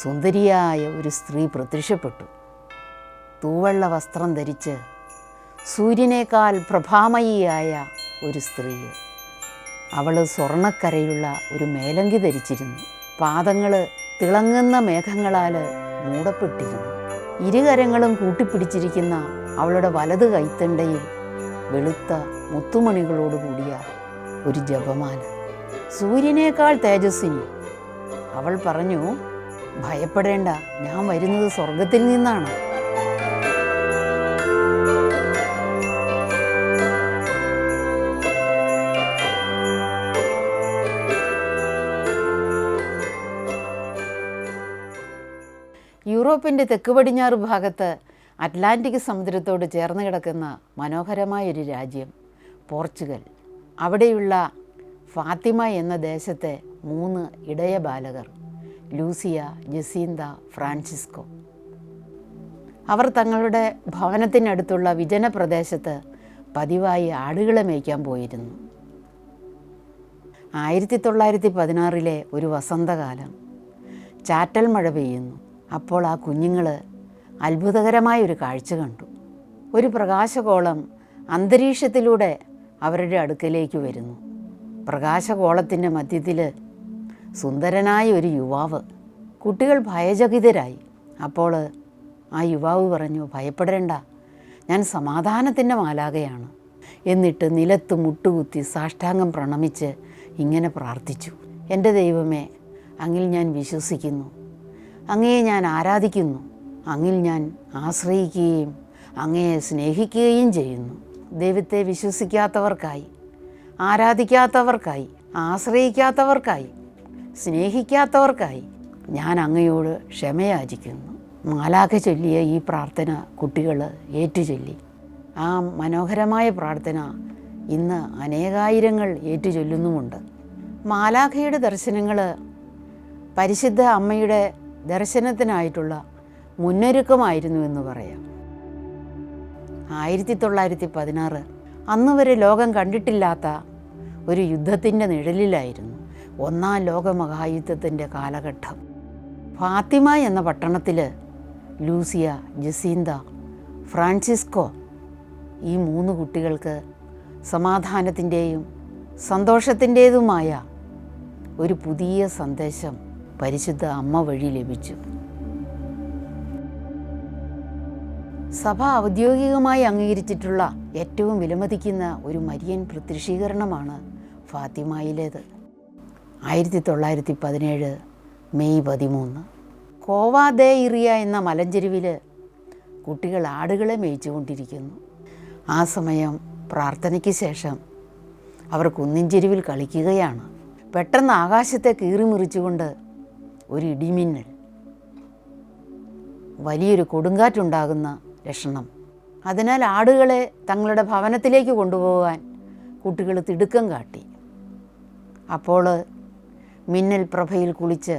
സുന്ദരിയായ ഒരു സ്ത്രീ പ്രത്യക്ഷപ്പെട്ടു. തൂവെള്ള വസ്ത്രം ധരിച്ച് സൂര്യനേക്കാൾ പ്രഭാമയിയായ ഒരു സ്ത്രീ. അവൾ സ്വർണ്ണക്കരയുള്ള ഒരു മേലങ്കി ധരിച്ചിരുന്നു. പാദങ്ങൾ തിളങ്ങുന്ന മേഘങ്ങളാൽ മൂടപ്പെട്ടിരുന്നു. ഇരുകരങ്ങളും കൂട്ടിപ്പിടിച്ചിരിക്കുന്ന അവളുടെ വലത് കൈത്തണ്ടയിൽ വെളുത്ത മുത്തുമണികളോടുകൂടിയ ഒരു ജപമാല. സൂര്യനേക്കാൾ തേജസ്വിനി. അവൾ പറഞ്ഞു, ഭയപ്പെടേണ്ട, ഞാൻ വരുന്നത് സ്വർഗത്തിൽ നിന്നാണ്. യൂറോപ്പിൻ്റെ തെക്ക് പടിഞ്ഞാറ് ഭാഗത്ത് അറ്റ്ലാന്റിക് സമുദ്രത്തോട് ചേർന്ന് കിടക്കുന്ന മനോഹരമായൊരു രാജ്യം പോർച്ചുഗൽ. അവിടെയുള്ള ഫാത്തിമ എന്ന ദേശത്തെ 3 ഇടയ ബാലകർ, ലൂസിയ, ജസീന്ത, ഫ്രാൻസിസ്കോ. അവർ തങ്ങളുടെ ഭവനത്തിനടുത്തുള്ള വിജന പ്രദേശത്ത് പതിവായി ആടുകളെ മേയ്ക്കാൻ പോയിരുന്നു. 1916 ഒരു വസന്തകാലം. ചാറ്റൽ മഴ പെയ്യുന്നു. അപ്പോൾ ആ കുഞ്ഞുങ്ങൾ അത്ഭുതകരമായൊരു കാഴ്ച കണ്ടു. ഒരു പ്രകാശഗോളം അന്തരീക്ഷത്തിലൂടെ അവരുടെ അടുക്കലേക്ക് വരുന്നു. പ്രകാശഗോളത്തിൻ്റെ മധ്യത്തിൽ സുന്ദരനായ ഒരു യുവാവ്. കുട്ടികൾ ഭയചകിതരായി. അപ്പോൾ ആ യുവാവ് പറഞ്ഞു, ഭയപ്പെടേണ്ട, ഞാൻ സമാധാനത്തിൻ്റെ മാലാഖയാണ്. എന്നിട്ട് നിലത്ത് മുട്ടുകുത്തി സാഷ്ടാംഗം പ്രണമിച്ച് ഇങ്ങനെ പ്രാർത്ഥിച്ചു, എൻ്റെ ദൈവമേ, അങ്ങിൽ ഞാൻ വിശ്വസിക്കുന്നു, അങ്ങയെ ഞാൻ ആരാധിക്കുന്നു, അങ്ങിൽ ഞാൻ ആശ്രയിക്കുകയും അങ്ങയെ സ്നേഹിക്കുകയും ചെയ്യുന്നു. ദൈവത്തെ വിശ്വസിക്കാത്തവർക്കായി, ആരാധിക്കാത്തവർക്കായി, ആശ്രയിക്കാത്തവർക്കായി, സ്നേഹിക്കാത്തവർക്കായി ഞാൻ അങ്ങയോട് ക്ഷമയാചിക്കുന്നു. മാലാഖ ചൊല്ലിയ ഈ പ്രാർത്ഥന കുട്ടികൾ ഏറ്റുചൊല്ലി. ആ മനോഹരമായ പ്രാർത്ഥന ഇന്ന് അനേകായിരങ്ങൾ ഏറ്റുചൊല്ലുന്നുമുണ്ട്. മാലാഖയുടെ ദർശനങ്ങൾ പരിശുദ്ധ അമ്മയുടെ ദർശനത്തിനായിട്ടുള്ള മുന്നൊരുക്കമായിരുന്നു എന്ന് പറയാം. 1916 അന്ന് വരെ ലോകം കണ്ടിട്ടില്ലാത്ത ഒരു യുദ്ധത്തിൻ്റെ നിഴലിലായിരുന്നു. 1-ാം ലോകമഹായുദ്ധത്തിൻ്റെ കാലഘട്ടം. ഫാത്തിമ എന്ന പട്ടണത്തിൽ ലൂസിയ, ജസീന്ത, ഫ്രാൻസിസ്കോ ഈ 3 കുട്ടികൾക്ക് സമാധാനത്തിൻ്റെയും സന്തോഷത്തിൻ്റേതുമായ ഒരു പുതിയ സന്ദേശം പരിശുദ്ധ അമ്മ വഴി ലഭിച്ചു. സഭ ഔദ്യോഗികമായി അംഗീകരിച്ചിട്ടുള്ള ഏറ്റവും വിലമതിക്കുന്ന ഒരു മരിയൻ പ്രത്യക്ഷീകരണമാണ് ഫാത്തിമയിലേത്. 1917 മെയ് 13 കോവാ ദേ ഇറിയ എന്ന മലഞ്ചെരുവിൽ കുട്ടികൾ ആടുകളെ മേയിച്ചുകൊണ്ടിരിക്കുന്നു. ആ സമയം പ്രാർത്ഥനയ്ക്ക് ശേഷം അവർ കുന്നിൻ ചെരുവിൽ കളിക്കുകയാണ്. പെട്ടെന്ന് ആകാശത്തെ കീറിമുറിച്ചുകൊണ്ട് ഒരു ഇടിമിന്നൽ, വലിയൊരു കൊടുങ്കാറ്റുണ്ടാകുന്ന ലക്ഷണം. അതിനാൽ ആടുകളെ തങ്ങളുടെ ഭവനത്തിലേക്ക് കൊണ്ടുപോകാൻ കുട്ടികൾ തിടുക്കം കാട്ടി. അപ്പോൾ മിന്നൽ പ്രഭയിൽ കുളിച്ച്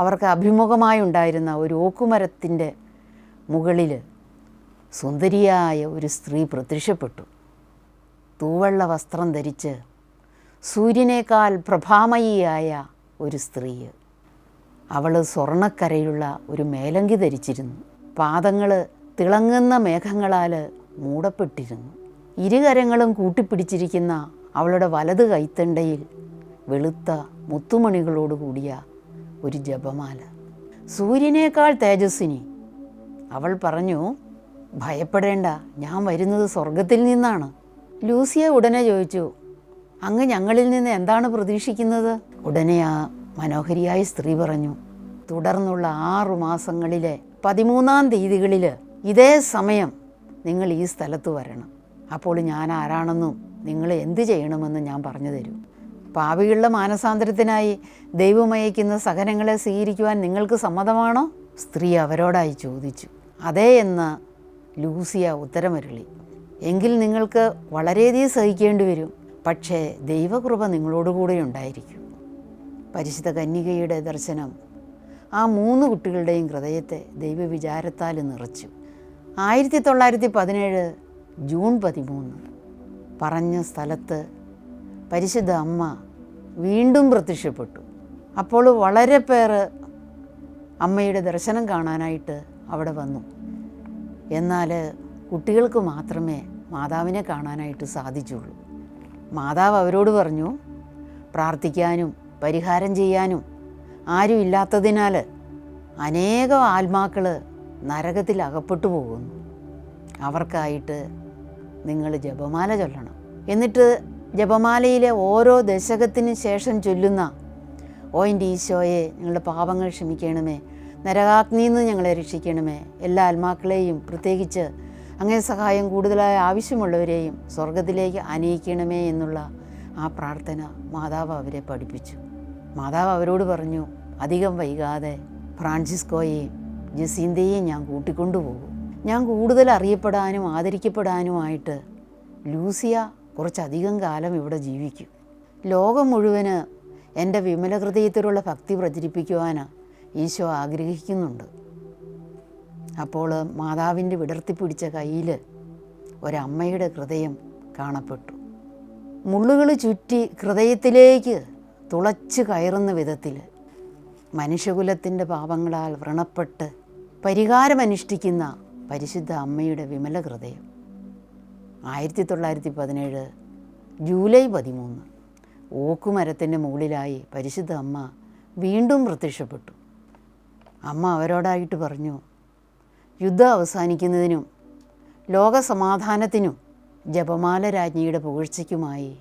അവർക്ക് അഭിമുഖമായുണ്ടായിരുന്ന ഒരു ഓക്കുമരത്തിൻ്റെ മുകളിൽ സുന്ദരിയായ ഒരു സ്ത്രീ പ്രത്യക്ഷപ്പെട്ടു. തൂവെള്ള വസ്ത്രം ധരിച്ച് സൂര്യനേക്കാൾ പ്രഭാമയിയായ ഒരു സ്ത്രീ. അവൾ സ്വർണ്ണക്കരയുള്ള ഒരു മേലങ്കി ധരിച്ചിരുന്നു. പാദങ്ങൾ തിളങ്ങുന്ന മേഘങ്ങളാൽ മൂടപ്പെട്ടിരുന്നു. ഇരുകരങ്ങളും കൂട്ടിപ്പിടിച്ചിരിക്കുന്ന അവളുടെ വലത് കൈത്തണ്ടയിൽ വെളുത്ത മുത്തുമണികളോടുകൂടിയ ഒരു ജപമാല. സൂര്യനേക്കാൾ തേജസ്വിനി. അവൾ പറഞ്ഞു, ഭയപ്പെടേണ്ട, ഞാൻ വരുന്നത് സ്വർഗത്തിൽ നിന്നാണ്. ലൂസിയ ഉടനെ ചോദിച്ചു, അങ്ങ് ഞങ്ങളിൽ നിന്ന് എന്താണ് പ്രതീക്ഷിക്കുന്നത്? ഉടനെ ആ മനോഹരിയായ സ്ത്രീ പറഞ്ഞു, തുടർന്നുള്ള 6 മാസങ്ങളിലെ 13-ാം തീയതികളിൽ ഇതേ സമയം നിങ്ങൾ ഈ സ്ഥലത്ത് വരണം. അപ്പോൾ ഞാൻ ആരാണെന്നും നിങ്ങൾ എന്ത് ചെയ്യണമെന്നും ഞാൻ പറഞ്ഞു തരും. പാപികളുടെ മാനസാന്തരത്തിനായി ദൈവമയക്കുന്ന സഹനങ്ങളെ സ്വീകരിക്കുവാൻ നിങ്ങൾക്ക് സമ്മതമാണോ? സ്ത്രീ അവരോടായി ചോദിച്ചു. അതേ എന്ന് ലൂസിയ ഉത്തരമരുളി. എങ്കിൽ നിങ്ങൾക്ക് വളരെയധികം സഹിക്കേണ്ടി വരും, പക്ഷേ ദൈവകൃപ നിങ്ങളോടുകൂടെ ഉണ്ടായിരിക്കും. പരിശുദ്ധ കന്യകയുടെ ദർശനം ആ 3 കുട്ടികളുടെയും ഹൃദയത്തെ ദൈവവിചാരത്താൽ നിറച്ചു. 1917 ജൂൺ 13 പറഞ്ഞ സ്ഥലത്ത് പരിശുദ്ധ അമ്മ വീണ്ടും പ്രത്യക്ഷപ്പെട്ടു. അപ്പോൾ വളരെ പേർ അമ്മയുടെ ദർശനം കാണാനായിട്ട് അവിടെ വന്നു. എന്നാൽ കുട്ടികൾക്ക് മാത്രമേ മാതാവിനെ കാണാനായിട്ട് സാധിച്ചുള്ളൂ. മാതാവ് അവരോട് പറഞ്ഞു, പ്രാർത്ഥിക്കാനും പരിഹാരം ചെയ്യാനും ആരും ഇല്ലാത്തതിനാൽ അനേകം ആത്മാക്കൾ നരകത്തിൽ അകപ്പെട്ടു പോകുന്നു. അവർക്കായിട്ട് നിങ്ങൾ ജപമാല ചൊല്ലണം. എന്നിട്ട് ജപമാലയിലെ ഓരോ ദശകത്തിന് ശേഷം ചൊല്ലുന്ന ഓ എൻ്റെ ഈശോയെ, ഞങ്ങളുടെ പാപങ്ങൾ ക്ഷമിക്കണമേ, നരകാഗ്നിയിൽ നിന്ന് ഞങ്ങളെ രക്ഷിക്കണമേ, എല്ലാ ആത്മാക്കളെയും പ്രത്യേകിച്ച് അങ്ങേ സഹായം കൂടുതലായി ആവശ്യമുള്ളവരെയും സ്വർഗത്തിലേക്ക് അനയിക്കണമേ എന്നുള്ള ആ പ്രാർത്ഥന മാതാവ് അവരെ പഠിപ്പിച്ചു. മാതാവ് അവരോട് പറഞ്ഞു, അധികം വൈകാതെ ഫ്രാൻസിസ്കോയെയും ജസീന്തയെയും ഞാൻ കൂട്ടിക്കൊണ്ടുപോകും. ഞാൻ കൂടുതൽ അറിയപ്പെടാനും ആദരിക്കപ്പെടാനുമായിട്ട് ലൂസിയ കുറച്ചധികം കാലം ഇവിടെ ജീവിക്കും. ലോകം മുഴുവന് എൻ്റെ വിമല ഹൃദയത്തിലുള്ള ഭക്തി പ്രചരിപ്പിക്കുവാനാണ് ഈശോ ആഗ്രഹിക്കുന്നുണ്ട്. അപ്പോൾ മാതാവിൻ്റെ വിടർത്തിപ്പിടിച്ച കയ്യിൽ ഒരമ്മയുടെ ഹൃദയം കാണപ്പെട്ടു. മുള്ളുകൾ ചുറ്റി ഹൃദയത്തിലേക്ക് തുളച്ച് കയറുന്ന വിധത്തിൽ മനുഷ്യകുലത്തിൻ്റെ പാപങ്ങളാൽ വ്രണപ്പെട്ട് പരിഹാരമനുഷ്ഠിക്കുന്ന പരിശുദ്ധ അമ്മയുടെ വിമല ഹൃദയം 1917 ജൂലൈ 13 ഓക്കുമരത്തിൻ്റെ മുകളിലായി പരിശുദ്ധ അമ്മ വീണ്ടും പ്രത്യക്ഷപ്പെട്ടു. അമ്മ അവരോടായിട്ട് പറഞ്ഞു, യുദ്ധം അവസാനിക്കുന്നതിനും ലോകസമാധാനത്തിനും ജപമാല രാജ്ഞിയുടെ പുകഴ്ചയ്ക്കുമായി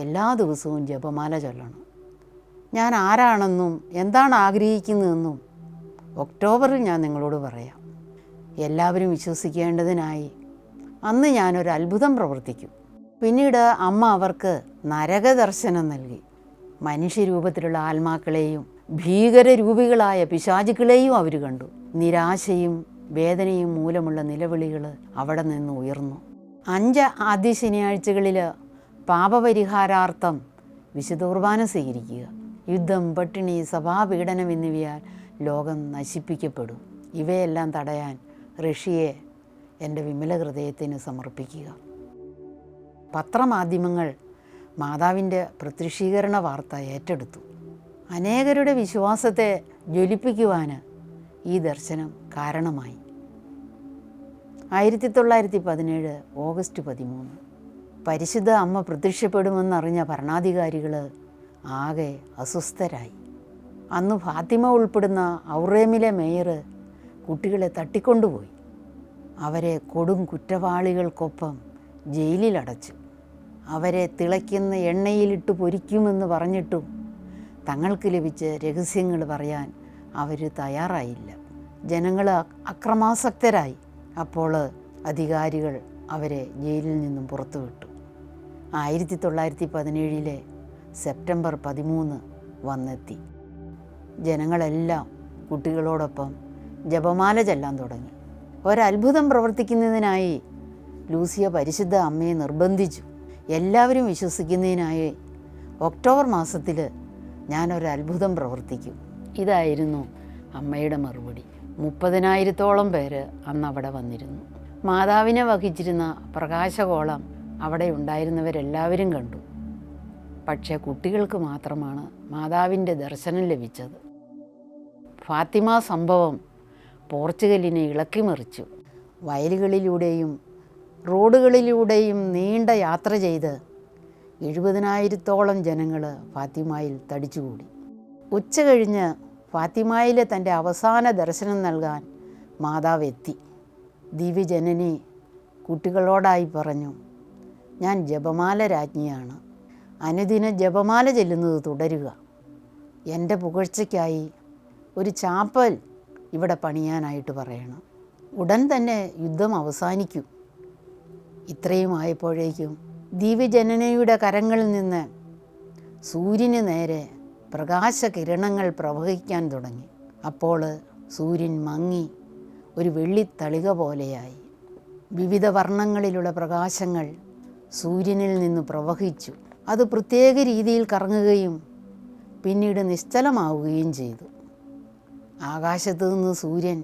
എല്ലാ ദിവസവും ജപമാല ചൊല്ലണം. ഞാൻ ആരാണെന്നും എന്താണ് ആഗ്രഹിക്കുന്നതെന്നും ഒക്ടോബറിൽ ഞാൻ നിങ്ങളോട് പറയാം. എല്ലാവരും വിശ്വസിക്കേണ്ടതിനായി അന്ന് ഞാനൊരു അത്ഭുതം പ്രവർത്തിക്കും. പിന്നീട് അമ്മ അവർക്ക് നരകദർശനം നൽകി. മനുഷ്യരൂപത്തിലുള്ള ആത്മാക്കളെയും ഭീകരരൂപികളായ പിശാചുക്കളെയും അവർ കണ്ടു. നിരാശയും വേദനയും മൂലമുള്ള നിലവിളികൾ അവിടെ നിന്ന് ഉയർന്നു. 5 ആദ്യ ശനിയാഴ്ചകളിൽ പാപപരിഹാരാർത്ഥം വിശുദ്ധ കുർബാന സ്വീകരിക്കുക. യുദ്ധം, പട്ടിണി, സഭാപീഡനം എന്നിവയാൽ ലോകം നശിപ്പിക്കപ്പെടും. ഇവയെല്ലാം തടയാൻ റഷ്യയെ എൻ്റെ വിമല ഹൃദയത്തിന് സമർപ്പിക്കുക. പത്രമാധ്യമങ്ങൾ മാതാവിൻ്റെ പ്രത്യക്ഷീകരണ വാർത്ത ഏറ്റെടുത്തു. അനേകരുടെ വിശ്വാസത്തെ ജ്വലിപ്പിക്കുവാൻ ഈ ദർശനം കാരണമായി. 1917 ഓഗസ്റ്റ് 13 പരിശുദ്ധ അമ്മ പ്രത്യക്ഷപ്പെടുമെന്നറിഞ്ഞ ഭരണാധികാരികൾ ആകെ അസ്വസ്ഥരായി. അന്ന് ഫാത്തിമ ഉൾപ്പെടുന്ന ഔറേമിലെ മേയർ കുട്ടികളെ തട്ടിക്കൊണ്ടുപോയി. അവരെ കൊടും കുറ്റവാളികൾക്കൊപ്പം ജയിലിലടച്ചു. അവരെ തിളയ്ക്കുന്ന എണ്ണയിലിട്ട് പൊരിക്കുമെന്ന് പറഞ്ഞിട്ടും തങ്ങൾക്ക് ലഭിച്ച രഹസ്യങ്ങൾ പറയാൻ അവർ തയ്യാറായില്ല. ജനങ്ങൾ അക്രമാസക്തരായി. അപ്പോൾ അധികാരികൾ അവരെ ജയിലിൽ നിന്നും പുറത്തുവിട്ടു. 1917 സെപ്റ്റംബർ 13 വന്നെത്തി. ജനങ്ങളെല്ലാം കുട്ടികളോടൊപ്പം ജപമാല ചൊല്ലാൻ തുടങ്ങി. ഒരത്ഭുതം പ്രവർത്തിക്കുന്നതിനായി ലൂസിയ പരിശുദ്ധ അമ്മയെ നിർബന്ധിച്ചു. എല്ലാവരും വിശ്വസിക്കുന്നതിനായി ഒക്ടോബർ മാസത്തിൽ ഞാനൊരത്ഭുതം പ്രവർത്തിക്കും. ഇതായിരുന്നു അമ്മയുടെ മറുപടി. 30,000-ഓളം പേര് അന്ന് അവിടെ വന്നിരുന്നു. മാതാവിനെ വഹിച്ചിരുന്ന പ്രകാശഗോളം അവിടെ ഉണ്ടായിരുന്നവരെല്ലാവരും കണ്ടു. പക്ഷേ കുട്ടികൾക്ക് മാത്രമാണ് മാതാവിൻ്റെ ദർശനം ലഭിച്ചത്. ഫാത്തിമ സംഭവം പോർച്ചുഗലിനെ ഇളക്കിമറിച്ചു. വയലുകളിലൂടെയും റോഡുകളിലൂടെയും നീണ്ട യാത്ര ചെയ്ത് 70,000-ഓളം ജനങ്ങൾ ഫാത്തിമയിൽ തടിച്ചുകൂടി. ഉച്ച കഴിഞ്ഞ് ഫാത്തിമയിലെ തൻ്റെ അവസാന ദർശനം നൽകാൻ മാതാവ് എത്തി. ദിവ്യജനനി കുട്ടികളോടായി പറഞ്ഞു, ഞാൻ ജപമാല രാജ്ഞിയാണ്. അനുദിനം ജപമാല ചെല്ലുന്നത് തുടരുക. എൻ്റെ പുകഴ്ചയ്ക്കായി ഒരു ചാപ്പൽ ഇവിടെ പണിയാനായിട്ട് പറയണം. ഉടൻ തന്നെ യുദ്ധം അവസാനിക്കും. ഇത്രയും ആയപ്പോഴേക്കും ദിവ്യജനനയുടെ കരങ്ങളിൽ നിന്ന് സൂര്യന് നേരെ പ്രകാശകിരണങ്ങൾ പ്രവഹിക്കാൻ തുടങ്ങി. അപ്പോൾ സൂര്യൻ മങ്ങി ഒരു വെള്ളിത്തളിക പോലെയായി. വിവിധ വർണ്ണങ്ങളിലുള്ള പ്രകാശങ്ങൾ സൂര്യനിൽ നിന്ന് പ്രവഹിച്ചു. അത് പ്രത്യേക രീതിയിൽ കറങ്ങുകയും പിന്നീട് നിശ്ചലമാവുകയും ചെയ്തു. ആകാശത്തു നിന്ന് സൂര്യൻ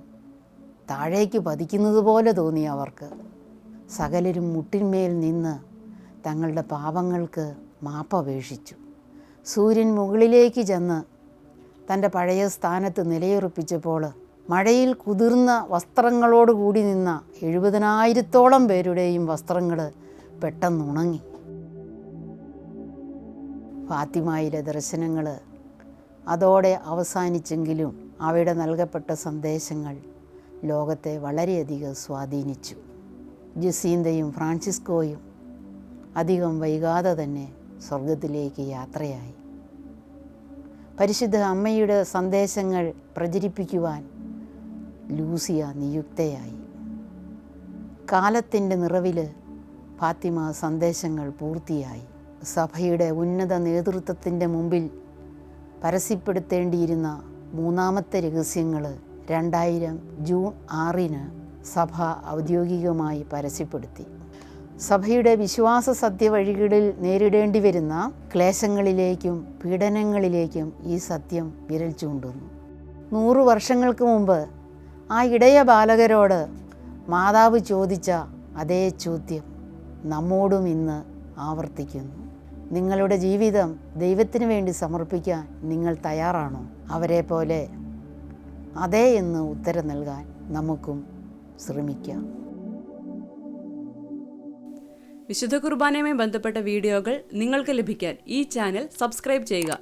താഴേക്ക് പതിക്കുന്നത് പോലെ തോന്നി അവർക്ക്. സകലരും മുട്ടിന്മേൽ നിന്ന് തങ്ങളുടെ പാപങ്ങൾക്ക് മാപ്പപേക്ഷിച്ചു. സൂര്യൻ മുകളിലേക്ക് ചെന്ന് തൻ്റെ പഴയ സ്ഥാനത്ത് നിലയുറപ്പിച്ചപ്പോൾ മഴയിൽ കുതിർന്ന വസ്ത്രങ്ങളോടുകൂടി നിന്ന 70,000-ഓളം പേരുടെയും വസ്ത്രങ്ങൾ പെട്ടെന്ന് ഉണങ്ങി. ഫാത്തിമയിലെ ദർശനങ്ങൾ അതോടെ അവസാനിച്ചെങ്കിലും അവിടെ നൽകപ്പെട്ട സന്ദേശങ്ങൾ ലോകത്തെ വളരെയധികം സ്വാധീനിച്ചു. ജസീന്തയും ഫ്രാൻസിസ്കോയും അധികം വൈകാതെ തന്നെ സ്വർഗത്തിലേക്ക് യാത്രയായി. പരിശുദ്ധ അമ്മയുടെ സന്ദേശങ്ങൾ പ്രചരിപ്പിക്കുവാൻ ലൂസിയ നിയുക്തയായി. കാലത്തിൻ്റെ നിറവിൽ ഫാത്തിമ സന്ദേശങ്ങൾ പൂർത്തിയായി. സഭയുടെ ഉന്നത നേതൃത്വത്തിൻ്റെ മുമ്പിൽ പരസ്യപ്പെടുത്തേണ്ടിയിരുന്ന മൂന്നാമത്തെ രഹസ്യങ്ങൾ 2000 ജൂൺ 6 സഭ ഔദ്യോഗികമായി പരസ്യപ്പെടുത്തി. സഭയുടെ വിശ്വാസ സത്യവഴികളിൽ നേരിടേണ്ടി വരുന്ന ക്ലേശങ്ങളിലേക്കും പീഡനങ്ങളിലേക്കും ഈ സത്യം വിരൽ ചൂണ്ടുന്നു. 100 വർഷങ്ങൾക്ക് മുമ്പ് ആ ഇടയ ബാലകരോട് മാതാവ് ചോദിച്ച അതേ ചോദ്യം നമ്മോടും ഇന്ന് ആവർത്തിക്കുന്നു. നിങ്ങളുടെ ജീവിതം ദൈവത്തിന് വേണ്ടി സമർപ്പിക്കാൻ നിങ്ങൾ തയ്യാറാണോ? അവരെ പോലെ അതേ എന്ന് ഉത്തരം നൽകാൻ നമുക്കും ശ്രമിക്കാം. വിശുദ്ധ കുർബാനയുമായി ബന്ധപ്പെട്ട വീഡിയോകൾ നിങ്ങൾക്ക് ലഭിക്കാൻ ഈ ചാനൽ സബ്സ്ക്രൈബ് ചെയ്യുക.